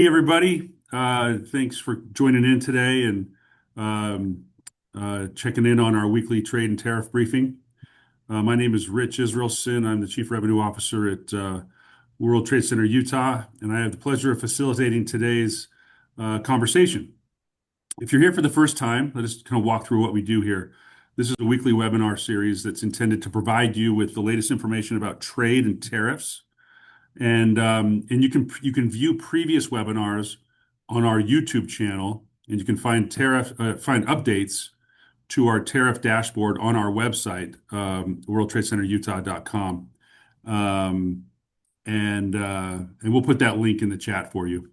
Hey, everybody. Thanks for joining in today and um, checking in on our weekly trade and tariff briefing. My name is Rich Israelson. I'm the Chief Revenue Officer at World Trade Center, Utah, and I have the pleasure of facilitating today's conversation. If you're here for the first time, let us kind of walk through what we do here. This is a weekly webinar series that's intended to provide you with the latest information about trade and tariffs. And you can view previous webinars on our YouTube channel, and you can find updates to our tariff dashboard on our website, worldtradecenterutah.com. Um, and we'll put that link in the chat for you.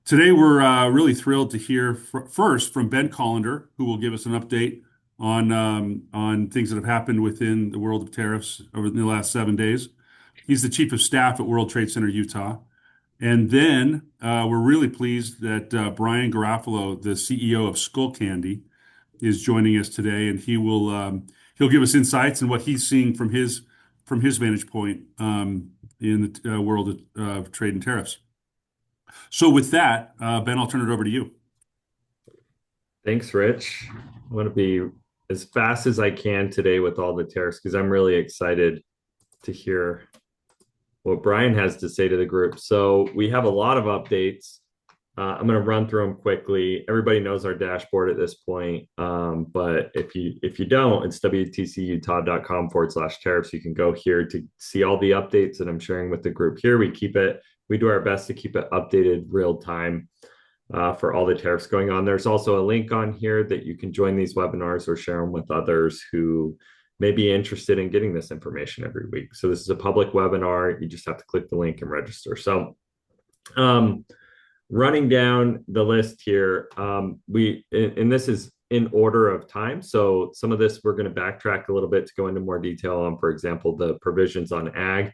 Today, we're really thrilled to hear first from Ben Kolendar, who will give us an update on things that have happened within the world of tariffs over the last 7 days. He's the Chief of Staff at World Trade Center, Utah. And then we're really pleased that Brian Garofalow, the CEO of Skullcandy, is joining us today, and he'll give us insights and what he's seeing from his vantage point in the world of trade and tariffs. So with that, Ben, I'll turn it over to you. Thanks, Rich. I want to be as fast as I can today with all the tariffs because I'm really excited to hear what Brian has to say to the group. So we have a lot of updates. I'm going to run through them quickly. Everybody knows our dashboard at this point, but if you don't, it's wtcutah.com/tariffs. You can go here to see all the updates that I'm sharing with the group here. We do our best to keep it updated real time for all the tariffs going on. There's also a link on here that you can join these webinars or share them with others who may be interested in getting this information every week. So this is a public webinar. You just have to click the link and register. So running down the list here, and this is in order of time. So some of this we're going to backtrack a little bit to go into more detail on, for example, the provisions on ag.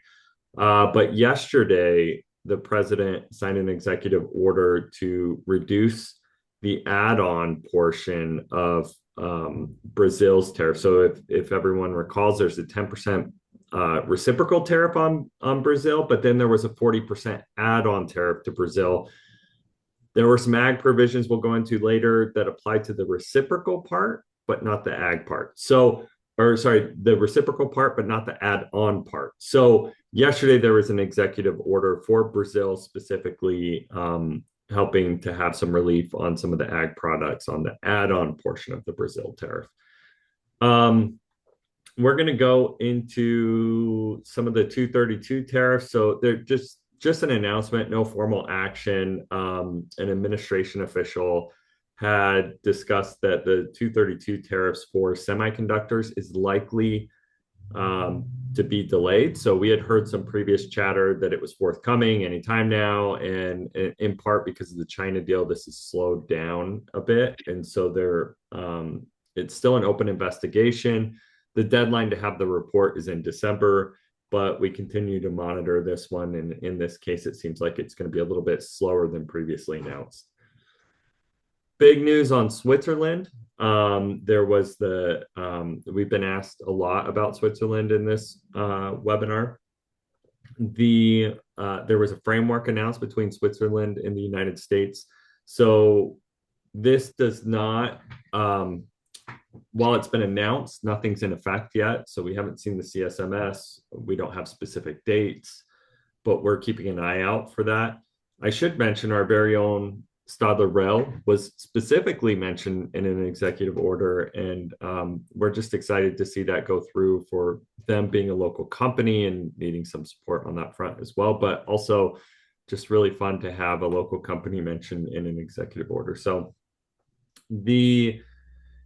But yesterday, the president signed an executive order to reduce the add-on portion of Brazil's tariff. So if everyone recalls, there's a 10% reciprocal tariff on Brazil, but then there was a 40% add-on tariff to Brazil. There were some ag provisions we'll go into later that apply to the reciprocal part, but not the ag part. The reciprocal part, but not the add-on part. So yesterday there was an executive order for Brazil specifically helping to have some relief on some of the ag products on the add-on portion of the Brazil tariff. We're going to go into some of the 232 tariffs. So they're just an announcement, no formal action. An administration official had discussed that the 232 tariffs for semiconductors is likely to be delayed. So we had heard some previous chatter that it was forthcoming anytime now, and in part because of the China deal, this has slowed down a bit, and so it's still an open investigation. The deadline to have the report is in December, but we continue to monitor this one, and in this case, it seems like it's going to be a little bit slower than previously announced. Big news on Switzerland. We've been asked a lot about Switzerland in this webinar. There was a framework announced between Switzerland and the United States. So this does not, while it's been announced, nothing's in effect yet. So we haven't seen the CSMS. We don't have specific dates, but we're keeping an eye out for that. I should mention our very own Stadler Rail was specifically mentioned in an executive order, and we're just excited to see that go through for them being a local company and needing some support on that front as well, but also just really fun to have a local company mentioned in an executive order. So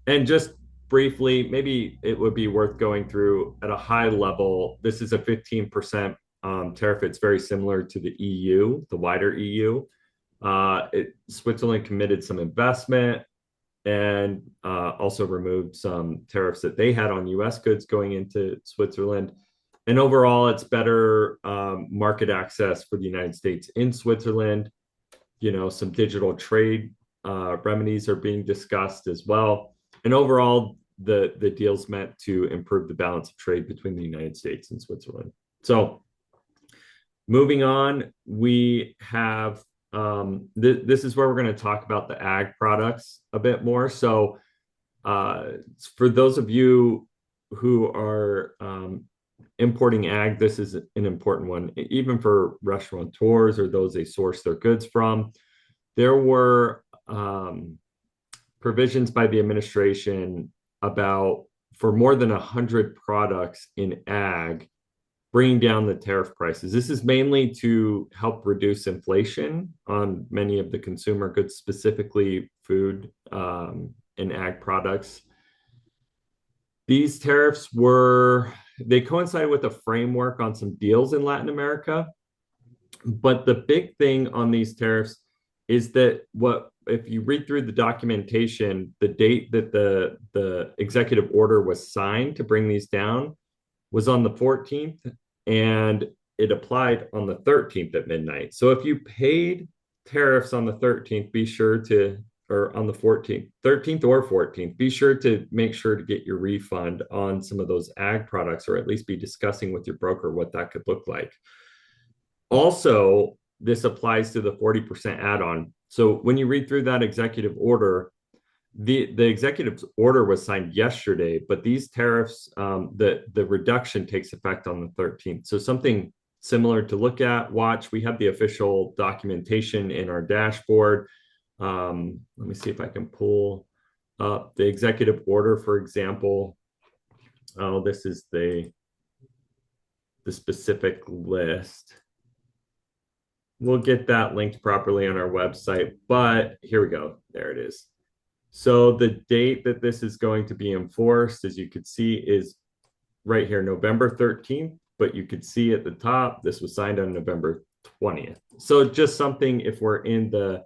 and just briefly, maybe it would be worth going through at a high level. This is a 15% tariff. It's very similar to the EU, the wider EU. Switzerland committed some investment and also removed some tariffs that they had on US goods going into Switzerland. And overall, it's better market access for the United States in Switzerland. Some digital trade remedies are being discussed as well. And overall, the deal's meant to improve the balance of trade between the United States and Switzerland. So moving on, we have This is where we're going to talk about the ag products a bit more. So, uh, for those of you who are importing ag, this is an important one, even for restaurateurs or those they source their goods from. There were provisions by the administration about for more than 100 products in ag bringing down the tariff prices. This is mainly to help reduce inflation on many of the consumer goods, specifically food and ag products. These tariffs they coincided with a framework on some deals in Latin America. But the big thing on these tariffs is that if you read through the documentation, the date that the executive order was signed to bring these down was on the 14th, and it applied on the 13th at midnight. So if you paid tariffs on the 13th, be sure to, or on the 14th, 13th or 14th, be sure to make sure to get your refund on some of those ag products, or at least be discussing with your broker what that could look like. Also, this applies to the 40% add-on. So when you read through that executive order, the executive order was signed yesterday, but these tariffs, the reduction takes effect on the 13th. So something similar to look at, watch. We have the official documentation in our dashboard. Let me see if I can pull up the executive order, for example. Oh, this is the specific list. We'll get that linked properly on our website, but here we go. There it is. So the date that this is going to be enforced, as you could see, is right here, November 13th, but you could see at the top, this was signed on November 20th. So just something, if we're in the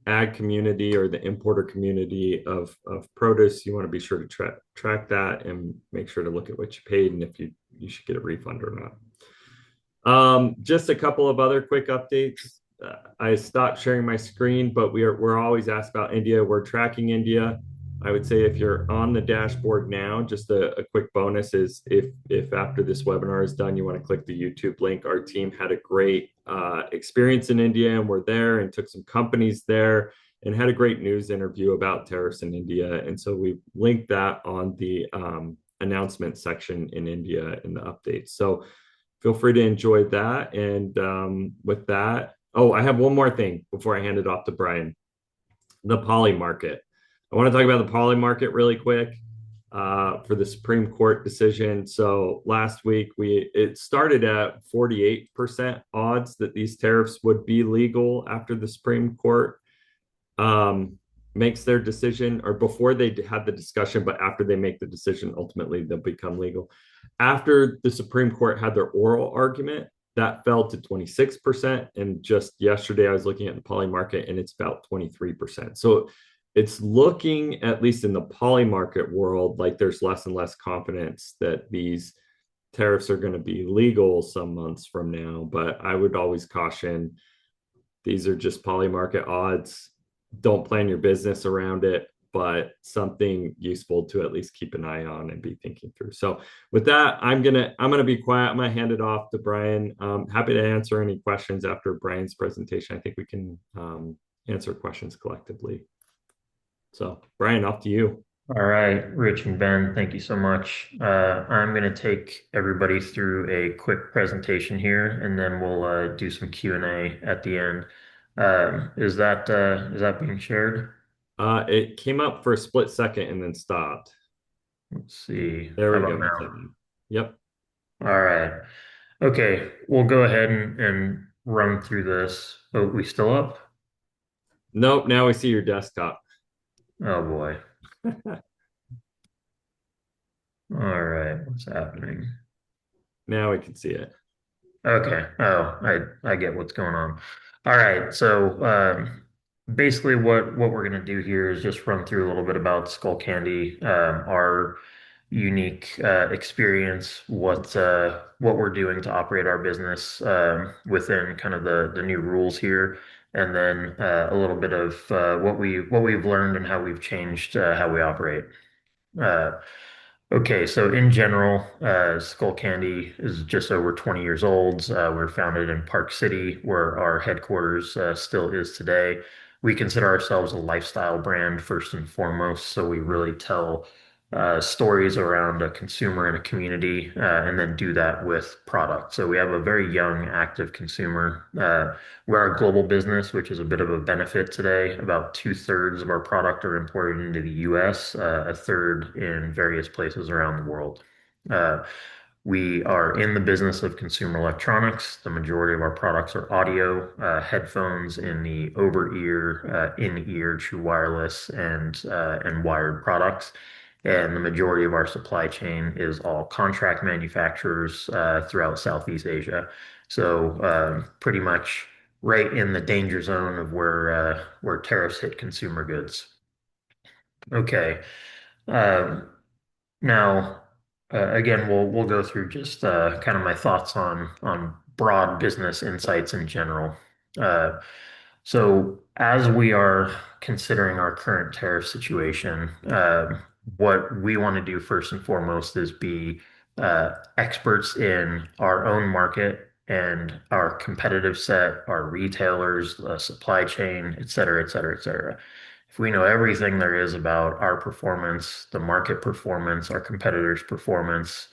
ag community or the importer community of produce, you want to be sure to track that and make sure to look at what you paid and if you should get a refund or not. Just a couple of other quick updates. I stopped sharing my screen, but we're always asked about India. We're tracking India. I would say if you're on the dashboard now, just a quick bonus is if after this webinar is done, you want to click the YouTube link. Our team had a great experience in India, and we're there and took some companies there and had a great news interview about tariffs in India. And so we linked that on the announcement section in India in the updates. So feel free to enjoy that. And with that, oh, I have one more thing before I hand it off to Brian. The poly market. I want to talk about the poly market really quick for the Supreme Court decision. So last week, it started at 48% odds that these tariffs would be legal after the Supreme Court makes their decision, or before they had the discussion, but after they make the decision, ultimately they'll become legal. After the Supreme Court had their oral argument, that fell to 26%. And just yesterday, I was looking at the poly market and it's about 23%. So it's looking, at least in the poly market world, like there's less and less confidence that these tariffs are going to be legal some months from now. But I would always caution, these are just poly market odds. Don't plan your business around it, but something useful to at least keep an eye on and be thinking through. So with that, I'm gonna be quiet. I'm gonna hand it off to Brian. Happy to answer any questions after Brian's presentation. I think we can answer questions collectively. So Brian, off to you. All right, Rich and Ben, thank you so much. I'm going to take everybody through a quick presentation here, and then we'll do some Q&A at the end. Is that being shared? It came up for a split second and then stopped. Let's see. There How we about go. now? Yep. All right. Okay, we'll go ahead and run through this. Oh, we still up? Nope. Now we see your desktop. Oh boy. All right, what's happening? Now we can see it. Okay. Oh, I get what's going on. All right. So basically what we're gonna do here is just run through a little bit about Skullcandy, our unique experience, what we're doing to operate our business within kind of the new rules here, and then a little bit of what we've learned and how we've changed how we operate. Uh, Okay, so in general, Skullcandy is just over 20 years old. We're founded in Park City, where our headquarters still is today. We consider ourselves a lifestyle brand first and foremost, so we really tell stories around a consumer and a community, and then do that with product. So we have a very young, active consumer. We're a global business, which is a bit of a benefit today. About two-thirds of our product are imported into the US, a third in various places around the world. Uh, we are in the business of consumer electronics. The majority of our products are audio, headphones in the over-ear, in-ear, true wireless, and wired products. And the majority of our supply chain is all contract manufacturers throughout Southeast Asia. So pretty much right in the danger zone of where tariffs hit consumer goods. Okay. Um, Now, again, we'll go through just kind of my thoughts on broad business insights in general. Uh, so, as we are considering our current tariff situation, what we want to do first and foremost is be experts in our own market and our competitive set, our retailers, supply chain, et cetera, et cetera, et cetera. If we know everything there is about our performance, the market performance, our competitors' performance,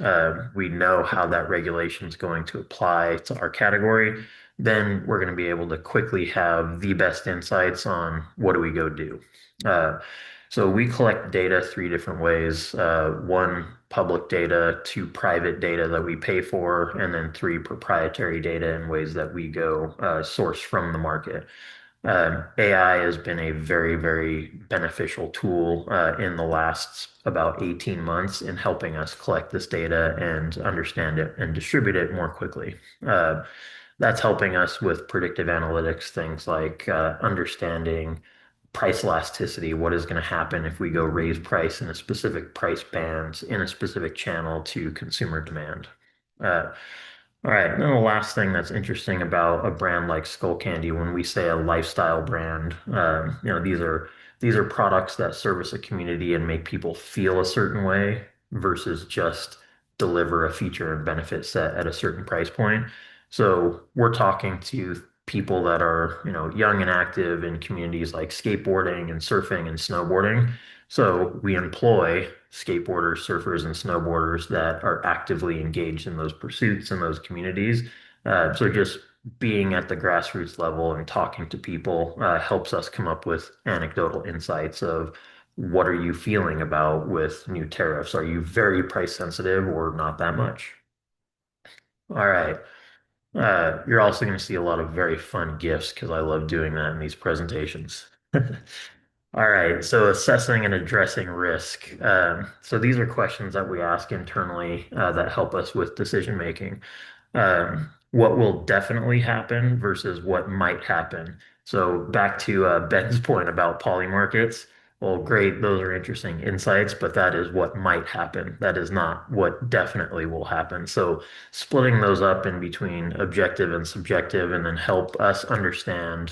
we know how that regulation is going to apply to our category, then we're going to be able to quickly have the best insights on what do we go do. Uh, so we collect data three different ways. One, public data, two, private data that we pay for, and then three, proprietary data in ways that we go source from the market. AI has been a very, very beneficial tool in the last about 18 months in helping us collect this data and understand it and distribute it more quickly. That's helping us with predictive analytics, things like understanding price elasticity, what is going to happen if we go raise price in a specific price band in a specific channel to consumer demand. Uh, all right. And then the last thing that's interesting about a brand like Skullcandy, when we say a lifestyle brand, these are products that service a community and make people feel a certain way versus just deliver a feature and benefit set at a certain price point. So we're talking to people that are, young and active in communities like skateboarding and surfing and snowboarding. So we employ skateboarders, surfers, and snowboarders that are actively engaged in those pursuits and those communities. So just being at the grassroots level and talking to people helps us come up with anecdotal insights of what are you feeling about with new tariffs? Are you very price sensitive or not that much? All right. You're also going to see a lot of very fun gifts because I love doing that in these presentations. All right, so assessing and addressing risk. So these are questions that we ask internally that help us with decision making. What will definitely happen versus what might happen. So back to Ben's point about poly markets. Well, great, those are interesting insights, but that is what might happen. That is not what definitely will happen. So splitting those up in between objective and subjective, and then help us understand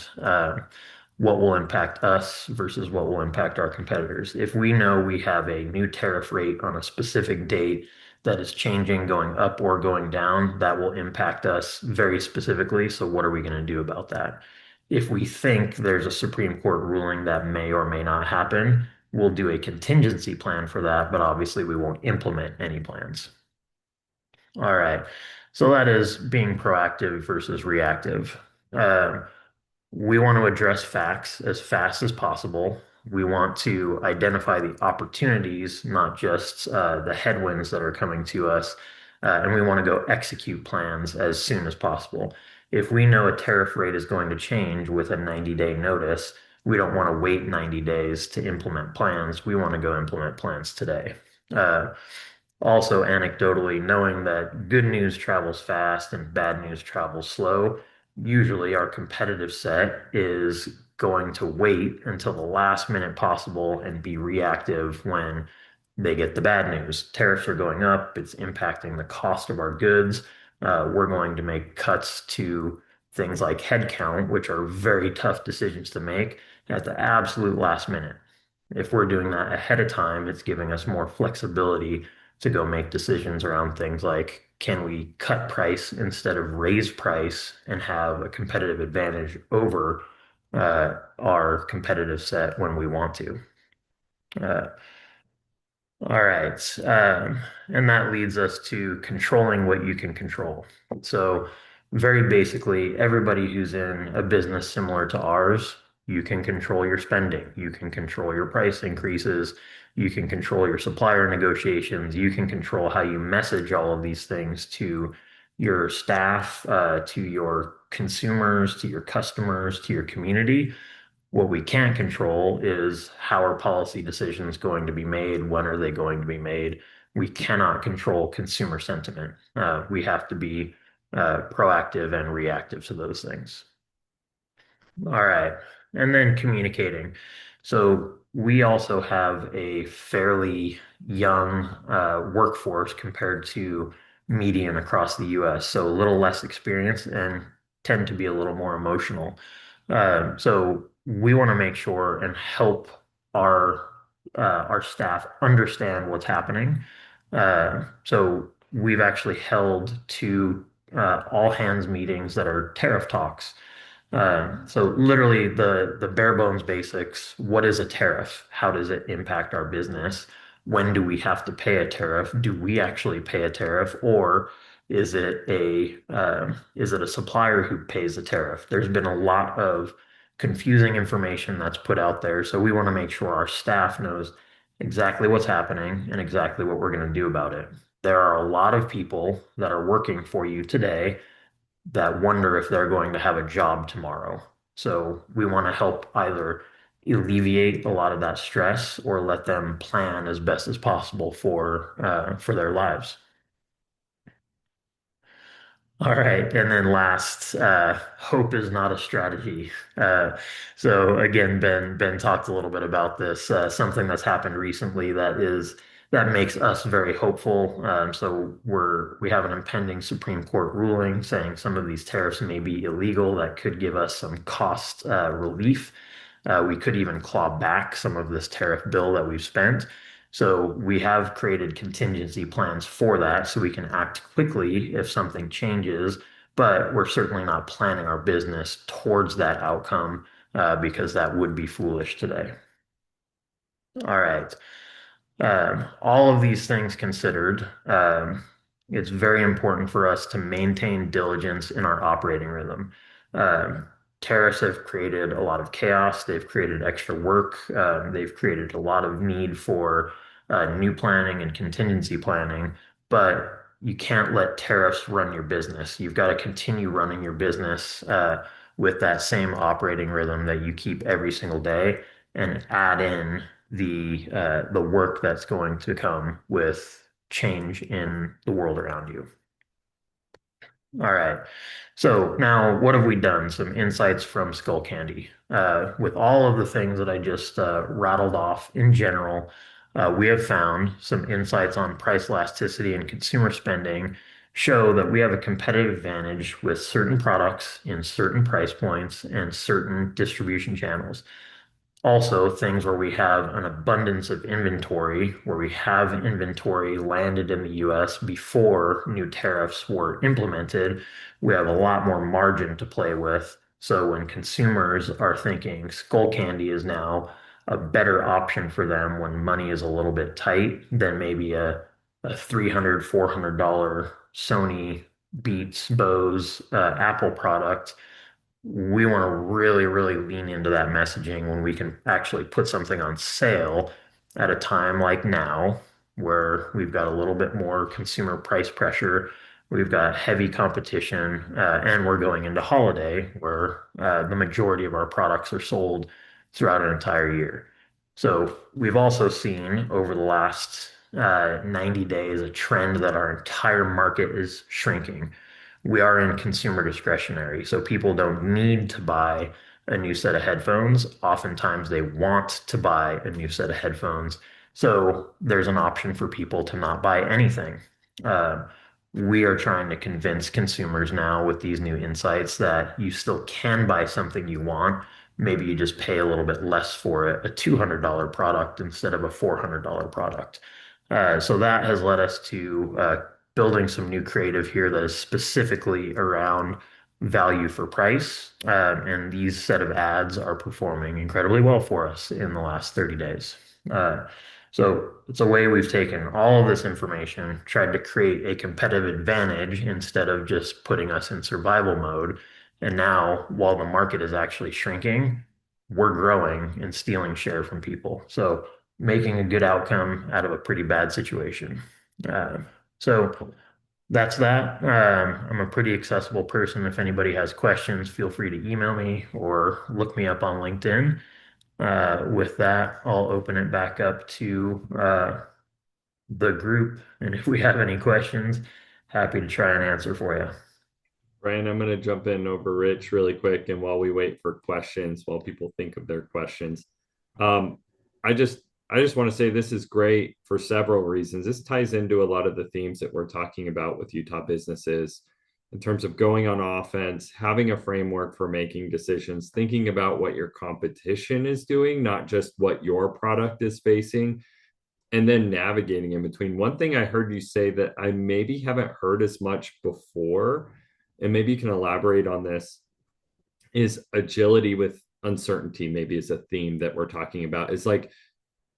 what will impact us versus what will impact our competitors. If we know we have a new tariff rate on a specific date that is changing, going up or going down, that will impact us very specifically. So what are we going to do about that? If we think there's a Supreme Court ruling that may or may not happen, we'll do a contingency plan for that, but obviously we won't implement any plans. All right. So that is being proactive versus reactive. Uh, we want to address facts as fast as possible. We want to identify the opportunities, not just the headwinds that are coming to us. And we want to go execute plans as soon as possible. If we know a tariff rate is going to change with a 90-day notice, we don't want to wait 90 days to implement plans. We want to go implement plans today. Uh, Also, anecdotally, knowing that good news travels fast and bad news travels slow, usually our competitive set is going to wait until the last minute possible and be reactive when they get the bad news. Tariffs are going up, it's impacting the cost of our goods. We're going to make cuts to things like headcount, which are very tough decisions to make at the absolute last minute. If we're doing that ahead of time, it's giving us more flexibility to go make decisions around things like, can we cut price instead of raise price and have a competitive advantage over our competitive set when we want to? Uh, all right. And that leads us to controlling what you can control. So, very basically, everybody who's in a business similar to ours, you can control your spending, you can control your price increases, you can control your supplier negotiations, you can control how you message all of these things to your staff, to your consumers, to your customers, to your community. What we can't control is how are policy decisions going to be made? When are they going to be made? We cannot control consumer sentiment. We have to be proactive and reactive to those things. All right. And then communicating. So we also have a fairly young workforce compared to median across the US. So a little less experience and tend to be a little more emotional. So we want to make sure and help our our staff understand what's happening. So we've actually held two all hands meetings that are tariff talks. So literally the bare bones basics. What is a tariff? How does it impact our business? When do we have to pay a tariff? Do we actually pay a tariff, or is it a supplier who pays the tariff? There's been a lot of confusing information that's put out there, so we want to make sure our staff knows exactly what's happening and exactly what we're going to do about it. There are a lot of people that are working for you today that wonder if they're going to have a job tomorrow. So we want to help either alleviate a lot of that stress or let them plan as best as possible for their lives. All right, and then last, hope is not a strategy. So again, Ben talked a little bit about this. Something that's happened recently that makes us very hopeful. So we have an impending Supreme Court ruling saying some of these tariffs may be illegal. That could give us some cost relief. We could even claw back some of this tariff bill that we've spent. So we have created contingency plans for that so we can act quickly if something changes, but we're certainly not planning our business towards that outcome because that would be foolish today. All right. All of these things considered, it's very important for us to maintain diligence in our operating rhythm. Um, Tariffs have created a lot of chaos. They've created extra work. They've created a lot of need for new planning and contingency planning, but you can't let tariffs run your business. You've got to continue running your business with that same operating rhythm that you keep every single day and add in the work that's going to come with change in the world around you. All right. So now what have we done? Some insights from Skullcandy. With all of the things that I just rattled off in general, we have found some insights on price elasticity and consumer spending show that we have a competitive advantage with certain products in certain price points and certain distribution channels. Also, things where we have an abundance of inventory, where we have inventory landed in the US before new tariffs were implemented, we have a lot more margin to play with. So when consumers are thinking Skullcandy is now a better option for them when money is a little bit tight than maybe a $300, $400 Sony Beats Bose Apple product, we want to really, really lean into that messaging when we can actually put something on sale at a time like now, where we've got a little bit more consumer price pressure, we've got heavy competition, and we're going into holiday where the majority of our products are sold throughout an entire year. So we've also seen over the last 90 days a trend that our entire market is shrinking. We are in consumer discretionary, so people don't need to buy a new set of headphones. Oftentimes, they want to buy a new set of headphones. So there's an option for people to not buy anything. Uh, we are trying to convince consumers now with these new insights that you still can buy something you want. Maybe you just pay a little bit less for it, a $200 product instead of a $400 product. So that has led us to building some new creative here that is specifically around value for price. And these set of ads are performing incredibly well for us in the last 30 days. Uh, so it's a way we've taken all of this information, tried to create a competitive advantage instead of just putting us in survival mode. And now, while the market is actually shrinking, we're growing and stealing share from people. So making a good outcome out of a pretty bad situation. Uh, so that's that. I'm a pretty accessible person. If anybody has questions, feel free to email me or look me up on LinkedIn. With that, I'll open it back up to the group. And if we have any questions, happy to try and answer for you. Brian, I'm going to jump in over Rich really quick. And while we wait for questions, while people think of their questions, um, I just I just want to say this is great for several reasons. This ties into a lot of the themes that we're talking about with Utah businesses in terms of going on offense, having a framework for making decisions, thinking about what your competition is doing, not just what your product is facing, and then navigating in between. One thing I heard you say that I maybe haven't heard as much before, and maybe you can elaborate on this, is agility with uncertainty, maybe is a theme that we're talking about. It's like,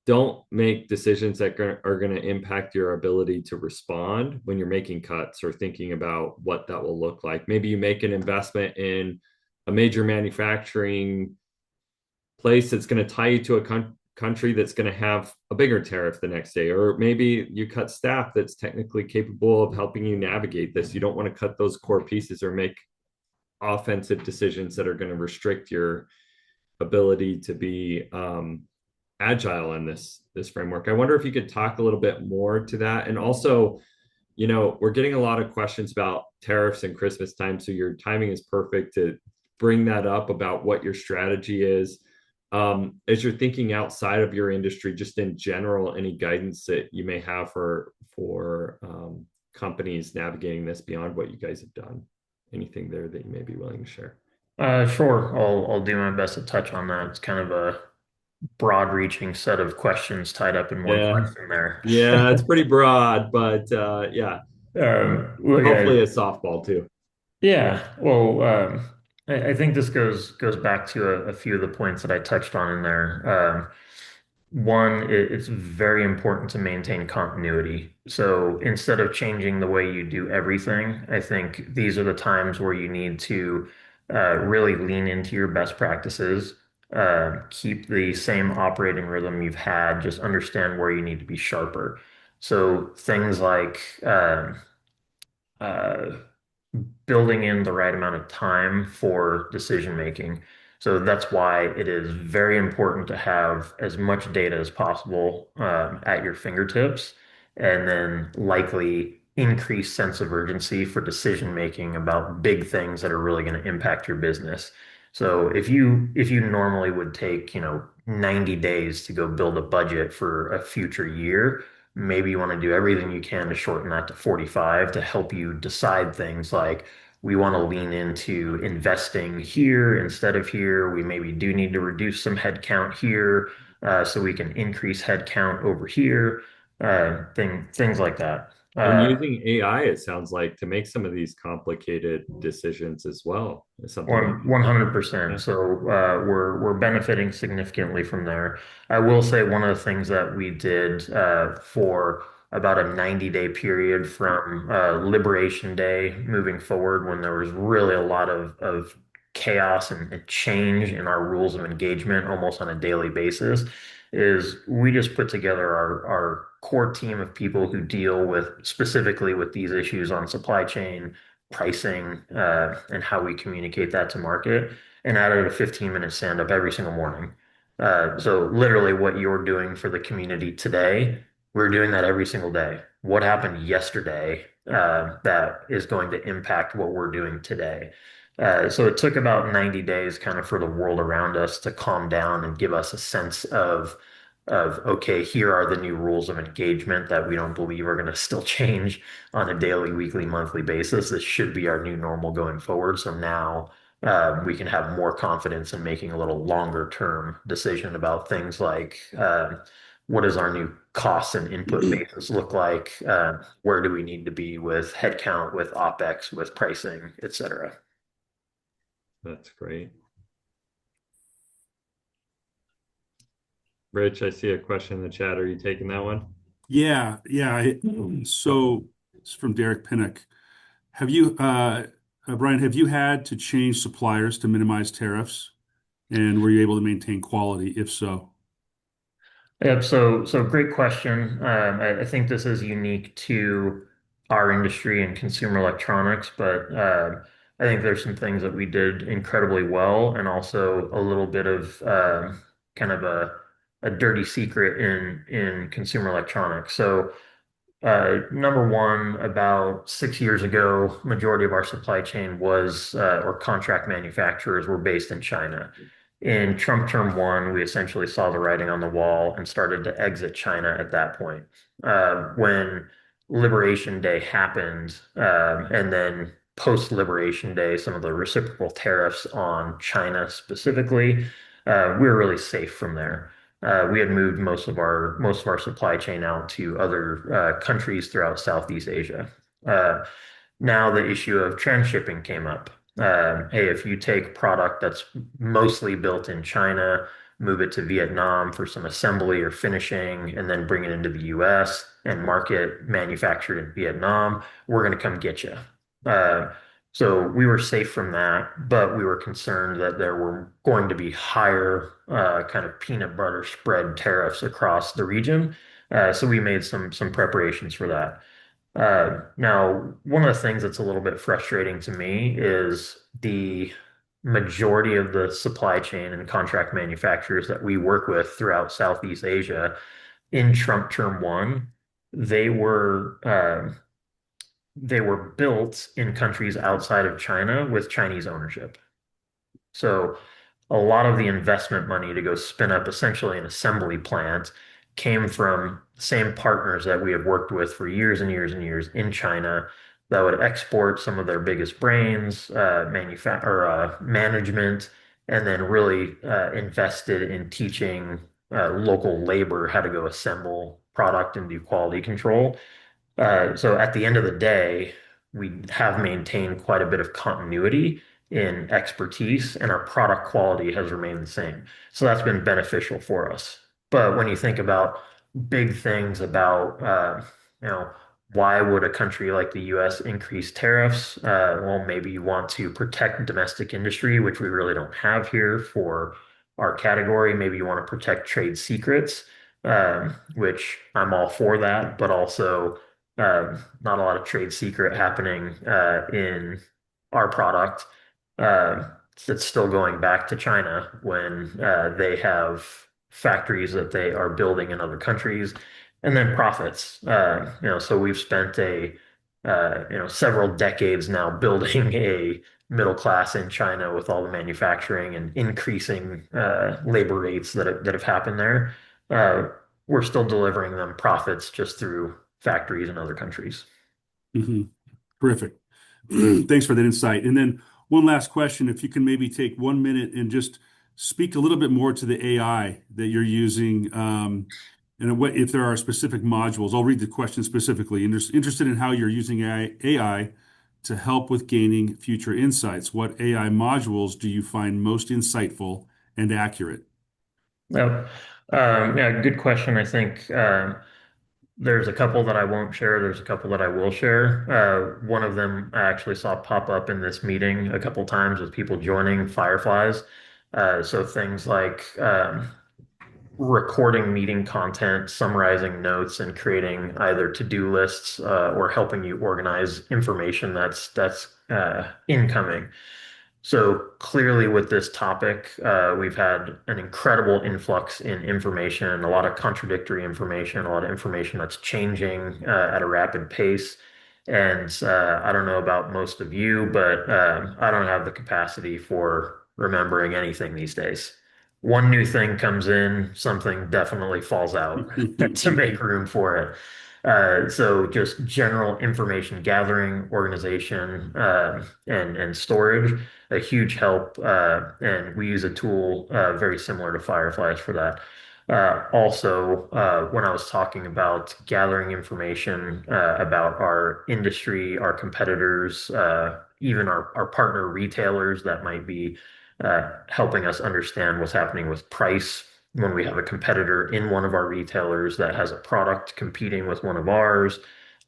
don't make decisions that are going to impact your ability to respond when you're making cuts or thinking about what that will look like. Maybe you make an investment in a major manufacturing place that's going to tie you to a country that's going to have a bigger tariff the next day, or maybe you cut staff that's technically capable of helping you navigate this. You don't want to cut those core pieces or make offensive decisions that are going to restrict your ability to be agile in this framework. I wonder if you could talk a little bit more to that. And also, we're getting a lot of questions about tariffs and Christmas time, so your timing is perfect to bring that up about what your strategy is. As you're thinking outside of your industry, just in general, any guidance that you may have for companies navigating this beyond what you guys have done? Anything there that you may be willing to share? Sure. I'll do my best to touch on that. It's kind of a broad-reaching set of questions tied up in one Yeah, question there. yeah, it's pretty broad, but yeah, Look, hopefully a softball too. yeah. Well, I think this goes back to a few of the points that I touched on in there. One, it's very important to maintain continuity. So instead of changing the way you do everything, I think these are the times where you need to really lean into your best practices, keep the same operating rhythm you've had, just understand where you need to be sharper. So things like uh, building in the right amount of time for decision making. So that's why it is very important to have as much data as possible at your fingertips, and then likely increased sense of urgency for decision making about big things that are really going to impact your business. So if you normally would take, 90 days to go build a budget for a future year, maybe you want to do everything you can to shorten that to 45 to help you decide things like we want to lean into investing here instead of here. We maybe do need to reduce some headcount here so we can increase headcount over here, things like that. And using AI, it sounds like, to make some of these complicated decisions as well is something that, 100%. yeah. So we're benefiting significantly from there. I will say one of the things that we did for about a 90-day period from Liberation Day moving forward, when there was really a lot of chaos and change in our rules of engagement almost on a daily basis, is we just put together our core team of people who deal with specifically with these issues on supply chain pricing, and how we communicate that to market, and added a 15-minute stand-up every single morning. So literally what you're doing for the community today, we're doing that every single day. What happened yesterday, that is going to impact what we're doing today. So it took about 90 days kind of for the world around us to calm down and give us a sense of okay, here are the new rules of engagement that we don't believe are going to still change on a daily, weekly, monthly basis. This should be our new normal going forward. So now we can have more confidence in making a little longer term decision about things like what does our new costs and input basis look like? Where do we need to be with headcount, with OpEx, with pricing, et cetera? That's great. Rich, I see a question in the chat. Are you taking that one? Yeah, yeah. So it's from Derek Pinnock. Have you, Brian, have you had to change suppliers to minimize tariffs? And were you able to maintain quality, if so? Yep. So great question. I think this is unique to our industry and consumer electronics, but I think there's some things that we did incredibly well, and also a little bit of kind of a dirty secret in consumer electronics. So number one, about 6 years ago, majority of our supply chain was or contract manufacturers were based in China. In Trump term one, we essentially saw the writing on the wall and started to exit China at that point. When Liberation Day happened, and then post-Liberation Day, some of the reciprocal tariffs on China specifically, we were really safe from there. We had moved most of our supply chain out to other countries throughout Southeast Asia. Uh, Now the issue of transshipping came up. Hey, if you take product that's mostly built in China, move it to Vietnam for some assembly or finishing, and then bring it into the US and market manufactured in Vietnam, we're going to come get you. Uh, so we were safe from that, but we were concerned that there were going to be higher kind of peanut butter spread tariffs across the region. So we made some preparations for that. Now, one of the things that's a little bit frustrating to me is the majority of the supply chain and contract manufacturers that we work with throughout Southeast Asia in Trump term one, they were they were built in countries outside of China with Chinese ownership. So a lot of the investment money to go spin up essentially an assembly plant came from the same partners that we have worked with for years and years and years in China that would export some of their biggest brains, management, and then really invested in teaching local labor how to go assemble product and do quality control. So at the end of the day, we have maintained quite a bit of continuity in expertise, and our product quality has remained the same. So that's been beneficial for us. But when you think about big things about, you know, why would a country like the US increase tariffs? Well, maybe you want to protect domestic industry, which we really don't have here for our category. Maybe you want to protect trade secrets, which I'm all for that, but also not a lot of trade secret happening in our product. Uh, it's still going back to China when they have factories that they are building in other countries, and then profits. So we've spent several decades now building a middle class in China with all the manufacturing and increasing labor rates that have happened there. Uh, we're still delivering them profits just through factories in other countries. Hmm. Terrific. Thanks for that insight. And then one last question, if you can maybe take 1 minute and just speak a little bit more to the AI that you're using, and what if there are specific modules. I'll read the question specifically. Interested in how you're using AI to help with gaining future insights. What AI modules do you find most insightful and accurate? Yep. Yeah, good question. I think there's a couple that I won't share. There's a couple that I will share. One of them I actually saw pop up in this meeting a couple times with people joining Fireflies. So things like recording meeting content, summarizing notes, and creating either to-do lists or helping you organize information that's incoming. So clearly, with this topic, we've had an incredible influx in information, a lot of contradictory information, a lot of information that's changing at a rapid pace. And I don't know about most of you, but I don't have the capacity for remembering anything these days. One new thing comes in, something definitely falls out to make room for it. So just general information gathering, organization, and storage, a huge help. And we use a tool very similar to Fireflies for that. Also, when I was talking about gathering information about our industry, our competitors, even our partner retailers that might be helping us understand what's happening with price when we have a competitor in one of our retailers that has a product competing with one of ours,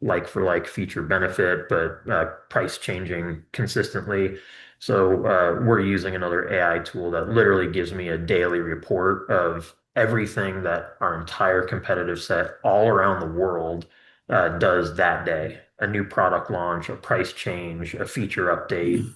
like for like feature benefit, but price changing consistently. So we're using another AI tool that literally gives me a daily report of everything that our entire competitive set all around the world does that day. A new product launch, a price change, a feature update,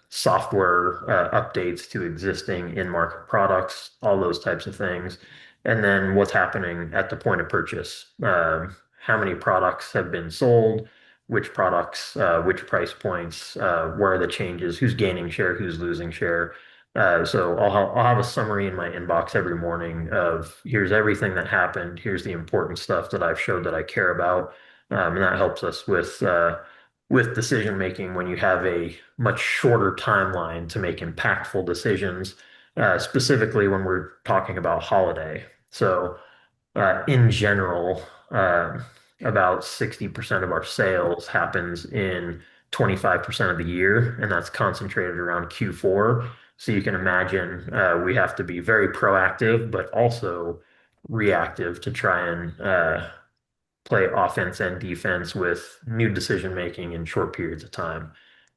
software updates to existing in-market products, all those types of things. And then what's happening at the point of purchase. How many products have been sold, which products, which price points, where are the changes, who's gaining share, who's losing share. So I'll have a summary in my inbox every morning of here's everything that happened, here's the important stuff that I've showed that I care about, and that helps us with decision making when you have a much shorter timeline to make impactful decisions, specifically when we're talking about holiday. So in general, about 60% of our sales happens in 25% of the year, and that's concentrated around Q4. So you can imagine we have to be very proactive, but also reactive to try and play offense and defense with new decision making in short periods of time.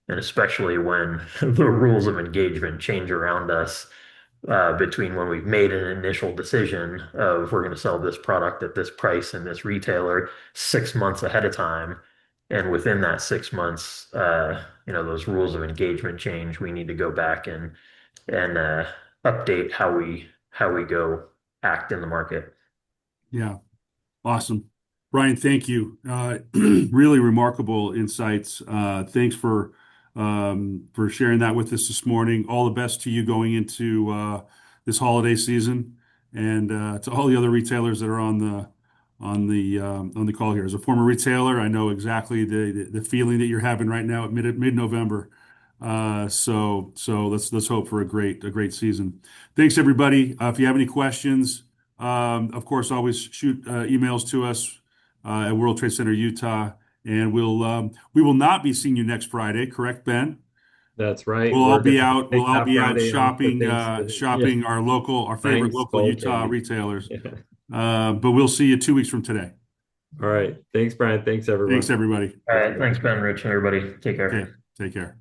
And especially when the rules of engagement change around us between when we've made an initial decision of we're going to sell this product at this price and this retailer 6 months ahead of time. And within that 6 months, those rules of engagement change. We need to go back and update how we go act in the market. Yeah, awesome. Brian, thank you. Really remarkable insights. Thanks for sharing that with us this morning. All the best to you going into this holiday season, and to all the other retailers that are on the call here. As a former retailer, I know exactly the feeling that you're having right now at mid-November. So let's hope for a great season. Thanks, everybody. If you have any questions, of course, always shoot emails to us at World Trade Center, Utah, and we will not be seeing you next Friday, correct, Ben? That's right. We'll all We're be gonna out. We'll take all that be out Friday off for shopping, Thanksgiving. Yeah, shopping our buying favorite local skull Utah candy. retailers. Yeah. But we'll see you 2 weeks from today. All right. Thanks, Brian. Thanks, Thanks, everyone. everybody. All right. Thanks, Ben, Rich, and everybody. Take Okay, care. take care.